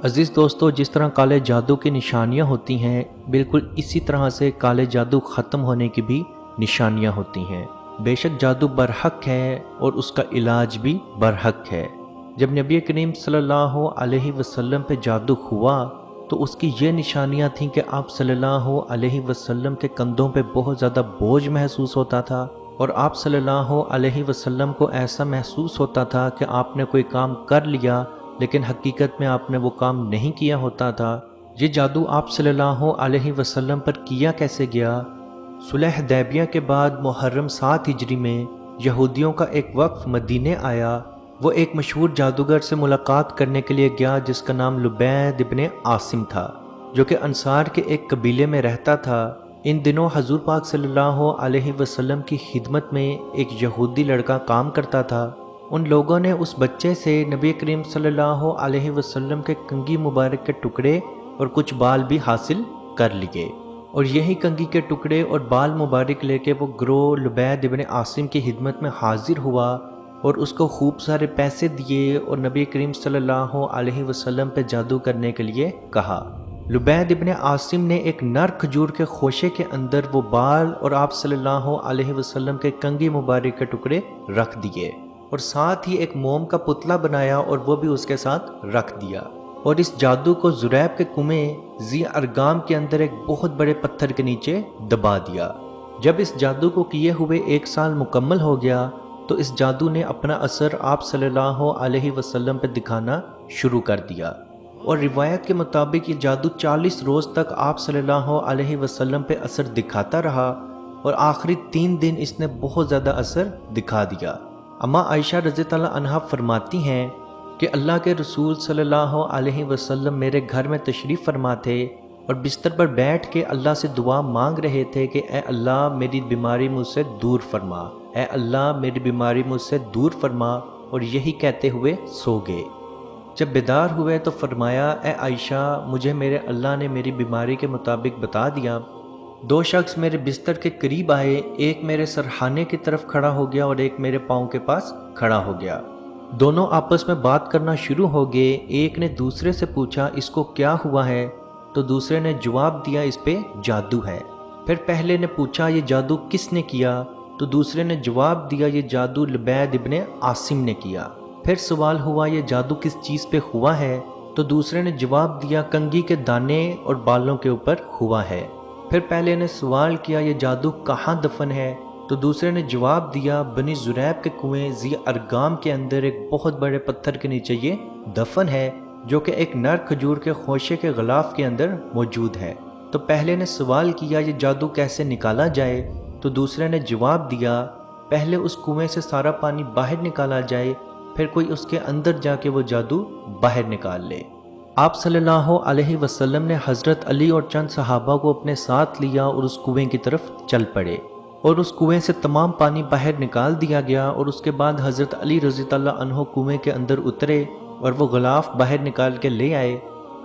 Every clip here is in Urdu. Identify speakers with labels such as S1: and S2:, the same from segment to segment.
S1: عزیز دوستو، جس طرح کالے جادو کی نشانیاں ہوتی ہیں، بالکل اسی طرح سے کالے جادو ختم ہونے کی بھی نشانیاں ہوتی ہیں۔ بے شک جادو برحق ہے اور اس کا علاج بھی برحق ہے۔ جب نبی کریم صلی اللہ علیہ وسلم پہ جادو ہوا تو اس کی یہ نشانیاں تھیں کہ آپ صلی اللہ علیہ وسلم کے کندھوں پہ بہت زیادہ بوجھ محسوس ہوتا تھا، اور آپ صلی اللہ علیہ وسلم کو ایسا محسوس ہوتا تھا کہ آپ نے کوئی کام کر لیا لیکن حقیقت میں آپ نے وہ کام نہیں کیا ہوتا تھا۔ یہ جادو آپ صلی اللہ علیہ وسلم پر کیا کیسے گیا؟ صلح حدیبیہ کے بعد محرم 7 ہجری میں یہودیوں کا ایک وفد مدینے آیا۔ وہ ایک مشہور جادوگر سے ملاقات کرنے کے لیے گیا جس کا نام لبید ابن عاصم تھا، جو کہ انصار کے ایک قبیلے میں رہتا تھا۔ ان دنوں حضور پاک صلی اللہ علیہ وسلم کی خدمت میں ایک یہودی لڑکا کام کرتا تھا۔ ان لوگوں نے اس بچے سے نبی کریم صلی اللہ علیہ وسلم کے کنگھی مبارک کے ٹکڑے اور کچھ بال بھی حاصل کر لیے، اور یہی کنگھی کے ٹکڑے اور بال مبارک لے کے وہ گروہ لبید ابن عاصم کی خدمت میں حاضر ہوا اور اس کو خوب سارے پیسے دیے اور نبی کریم صلی اللہ علیہ وسلم پہ جادو کرنے کے لیے کہا۔ لبید ابن عاصم نے ایک نر کھجور کے خوشے کے اندر وہ بال اور آپ صلی اللہ علیہ وسلم کے کنگھی مبارک کے ٹکڑے رکھ دیے، اور ساتھ ہی ایک موم کا پتلا بنایا اور وہ بھی اس کے ساتھ رکھ دیا، اور اس جادو کو زریب کے کنویں ذی ارگام کے اندر ایک بہت بڑے پتھر کے نیچے دبا دیا۔ جب اس جادو کو کیے ہوئے 1 سال مکمل ہو گیا تو اس جادو نے اپنا اثر آپ صلی اللہ علیہ وسلم پہ دکھانا شروع کر دیا، اور روایت کے مطابق یہ جادو 40 روز تک آپ صلی اللہ علیہ وسلم پہ اثر دکھاتا رہا، اور آخری 3 دن اس نے بہت زیادہ اثر دکھا دیا۔ اما عائشہ رضی اللہ عنہا فرماتی ہیں کہ اللہ کے رسول صلی اللہ علیہ وسلم میرے گھر میں تشریف فرما تھے اور بستر پر بیٹھ کے اللہ سے دعا مانگ رہے تھے کہ اے اللہ میری بیماری مجھ سے دور فرما، اے اللہ میری بیماری مجھ سے دور فرما، اور یہی کہتے ہوئے سو گئے۔ جب بیدار ہوئے تو فرمایا، اے عائشہ مجھے میرے اللہ نے میری بیماری کے مطابق بتا دیا۔ 2 شخص میرے بستر کے قریب آئے، ایک میرے سرحانے کی طرف کھڑا ہو گیا اور ایک میرے پاؤں کے پاس کھڑا ہو گیا۔ دونوں آپس میں بات کرنا شروع ہو گئے۔ ایک نے دوسرے سے پوچھا اس کو کیا ہوا ہے، تو دوسرے نے جواب دیا اس پہ جادو ہے۔ پھر پہلے نے پوچھا یہ جادو کس نے کیا، تو دوسرے نے جواب دیا یہ جادو لبید ابن عاصم نے کیا۔ پھر سوال ہوا یہ جادو کس چیز پہ ہوا ہے، تو دوسرے نے جواب دیا کنگھی کے دانے اور بالوں کے اوپر ہوا ہے۔ پھر پہلے نے سوال کیا یہ جادو کہاں دفن ہے، تو دوسرے نے جواب دیا بنی زریب کے کنویں ذی ارگام کے اندر ایک بہت بڑے پتھر کے نیچے یہ دفن ہے، جو کہ ایک نر کھجور کے خوشے کے غلاف کے اندر موجود ہے۔ تو پہلے نے سوال کیا یہ جادو کیسے نکالا جائے، تو دوسرے نے جواب دیا پہلے اس کنویں سے سارا پانی باہر نکالا جائے، پھر کوئی اس کے اندر جا کے وہ جادو باہر نکال لے۔ آپ صلی اللہ علیہ وسلم نے حضرت علی اور چند صحابہ کو اپنے ساتھ لیا اور اس کنویں کی طرف چل پڑے، اور اس کنویں سے تمام پانی باہر نکال دیا گیا، اور اس کے بعد حضرت علی رضی اللہ عنہ کنویں کے اندر اترے اور وہ غلاف باہر نکال کے لے آئے۔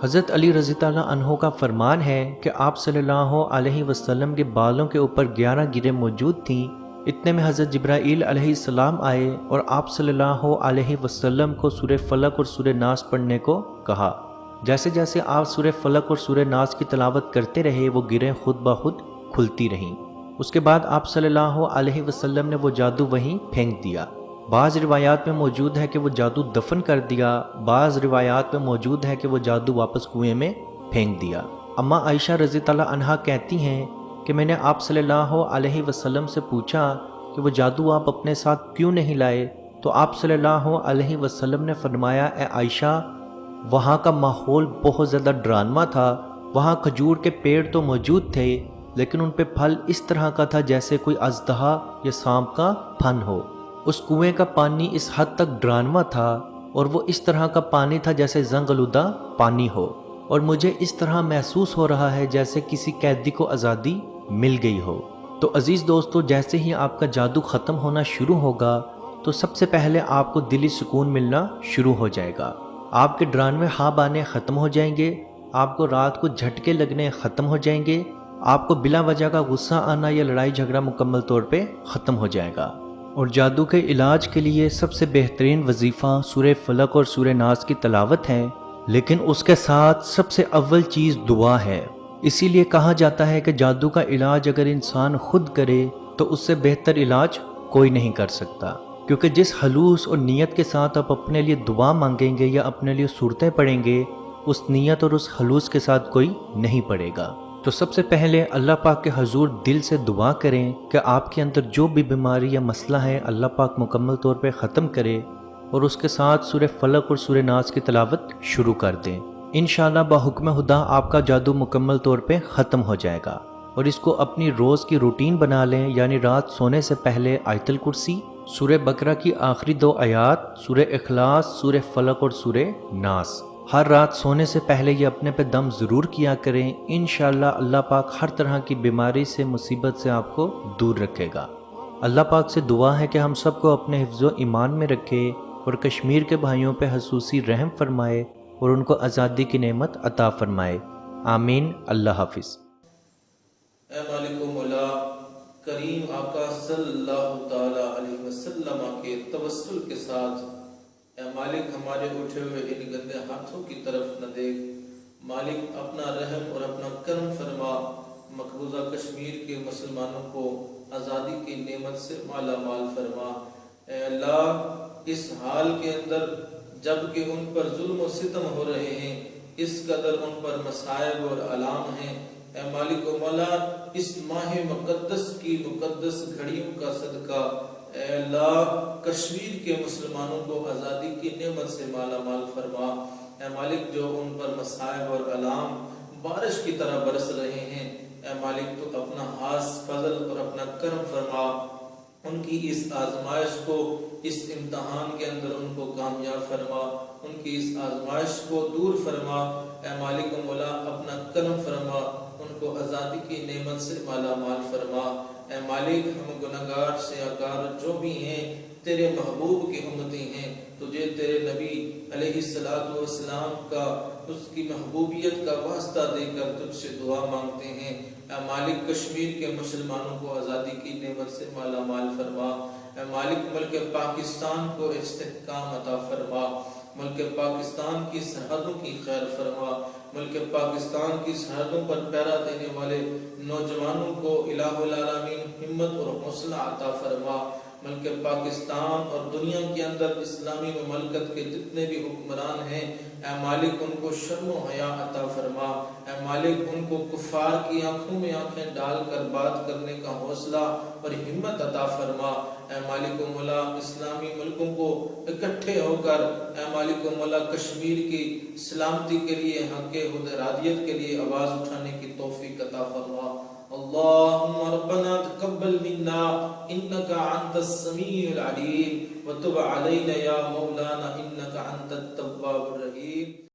S1: حضرت علی رضی اللہ عنہ کا فرمان ہے کہ آپ صلی اللہ علیہ وسلم کے بالوں کے اوپر 11 گریں موجود تھیں۔ اتنے میں حضرت جبرائیل علیہ السلام آئے اور آپ صلی اللہ علیہ وسلم کو سورہ فلق اور سورہ ناس پڑھنے کو کہا۔ جیسے جیسے آپ سورہ فلق اور سورہ ناس کی تلاوت کرتے رہے وہ گریں خود بخود کھلتی رہیں۔ اس کے بعد آپ صلی اللہ علیہ وسلم نے وہ جادو وہیں پھینک دیا۔ بعض روایات میں موجود ہے کہ وہ جادو دفن کر دیا، بعض روایات میں موجود ہے کہ وہ جادو واپس کنویں میں پھینک دیا۔ اما عائشہ رضی اللہ عنہا کہتی ہیں کہ میں نے آپ صلی اللہ علیہ وسلم سے پوچھا کہ وہ جادو آپ اپنے ساتھ کیوں نہیں لائے، تو آپ صلی اللہ علیہ وسلم نے فرمایا اے عائشہ وہاں کا ماحول بہت زیادہ ڈرامہ تھا، وہاں کھجور کے پیڑ تو موجود تھے لیکن ان پہ پھل اس طرح کا تھا جیسے کوئی اژدہا یا سانپ کا پھن ہو۔ اس کنویں کا پانی اس حد تک ڈرامہ تھا اور وہ اس طرح کا پانی تھا جیسے زنگ آلودہ پانی ہو، اور مجھے اس طرح محسوس ہو رہا ہے جیسے کسی قیدی کو آزادی مل گئی ہو۔ تو عزیز دوستو، جیسے ہی آپ کا جادو ختم ہونا شروع ہوگا تو سب سے پہلے آپ کو دلی سکون ملنا شروع ہو جائے گا، آپ کے ڈرانوے خواب آنے ختم ہو جائیں گے، آپ کو رات کو جھٹکے لگنے ختم ہو جائیں گے، آپ کو بلا وجہ کا غصہ آنا یا لڑائی جھگڑا مکمل طور پہ ختم ہو جائے گا۔ اور جادو کے علاج کے لیے سب سے بہترین وظیفہ سورہ فلق اور سورہ ناس کی تلاوت ہے، لیکن اس کے ساتھ سب سے اول چیز دعا ہے۔ اسی لیے کہا جاتا ہے کہ جادو کا علاج اگر انسان خود کرے تو اس سے بہتر علاج کوئی نہیں کر سکتا، کیونکہ جس خلوص اور نیت کے ساتھ آپ اپنے لیے دعا مانگیں گے یا اپنے لیے صورتیں پڑھیں گے، اس نیت اور اس خلوص کے ساتھ کوئی نہیں پڑے گا۔ تو سب سے پہلے اللہ پاک کے حضور دل سے دعا کریں کہ آپ کے اندر جو بھی بیماری یا مسئلہ ہے اللہ پاک مکمل طور پہ ختم کرے، اور اس کے ساتھ سورہ فلق اور سورہ ناس کی تلاوت شروع کر دیں۔ انشاءاللہ بحکم خدا آپ کا جادو مکمل طور پہ ختم ہو جائے گا۔ اور اس کو اپنی روز کی روٹین بنا لیں، یعنی رات سونے سے پہلے آیت الکرسی، سورہ بقرہ کی آخری 2 آیات، سورہ اخلاص، سورہ فلق اور سورہ ناس، ہر رات سونے سے پہلے یہ اپنے پہ دم ضرور کیا کریں۔ انشاءاللہ اللہ پاک ہر طرح کی بیماری سے، مصیبت سے آپ کو دور رکھے گا۔ اللہ پاک سے دعا ہے کہ ہم سب کو اپنے حفظ و ایمان میں رکھے اور کشمیر کے بھائیوں پہ خصوصی رحم فرمائے اور ان کو آزادی کی نعمت عطا فرمائے۔ آمین۔ اللہ حافظ۔
S2: اے مالک و مولا، کریم آقا صلی اللہ تعالی علیہ وسلم کے توسل کے ساتھ اے مالک ہمارے اٹھے ہوئے ان گندے ہاتھوں کی طرف نہ دیکھ، مالک اپنا رحم اور اپنا کرم فرما، مقبوضہ کشمیر کے مسلمانوں کو آزادی کی نعمت سے مالا مال فرما۔ اے اللہ، اس حال کے اندر جب کہ ان پر ظلم و ستم ہو رہے ہیں، اس قدر ان پر مصائب اور آلام ہیں، اے مالک و مولا، اس ماہ مقدس کی مقدس گھڑیوں کا صدقہ اے اللہ کشمیر کے مسلمانوں کو آزادی کی نعمت سے مالا مال فرما۔ اے مالک جو ان پر مصائب اور آلام بارش کی طرح برس رہے ہیں، اے مالک تو اپنا خاص فضل اور اپنا کرم فرما، ان کی اس آزمائش کو، اس امتحان کے اندر ان کو کامیاب فرما، ان کی اس آزمائش کو دور فرما۔ اے مالک و مولا اپنا کرم فرما، ان کو آزادی کی نعمت سے مالا مال فرما۔ اے مالک ہم گناہگار سیاکار جو بھی ہیں تیرے محبوب کی امتی ہیں، تجھے تیرے نبی علیہ السلام کا، اس کی محبوبیت کا واسطہ دے کر تجھ سے دعا مانگتے ہیں۔ اے مالک کشمیر کے مسلمانوں کو آزادی کی نعمت سے مالا مال فرما۔ اے مالک ملک پاکستان کو استحکام عطا فرما، ملک پاکستان کی سرحدوں کی خیر فرما، ملک پاکستان کی سرحدوں پر پہرا دینے والے نوجوانوں کو الہ العالمین ہمت اور حوصلہ عطا فرما۔ ملک پاکستان اور دنیا کے اندر اسلامی مملکت کے جتنے بھی حکمران ہیں، اے مالک ان کو شرم و حیا عطا فرما۔ اے مالک ان کو کفار کی آنکھوں میں آنکھیں ڈال کر بات کرنے کا حوصلہ اور ہمت عطا فرما۔ اے مالک و مولا اسلامی ملکوں کو اکٹھے ہو کر اے مالک و مولا کشمیر کی سلامتی کے لیے، حق حدرادیت کے لیے آواز اٹھانے کی توفیق عطا فرما۔ اللہم ربنا تقبل منا انکا انت السمیع العلیم وتب علینا یا مولانا انکا انت التواب الرحیم۔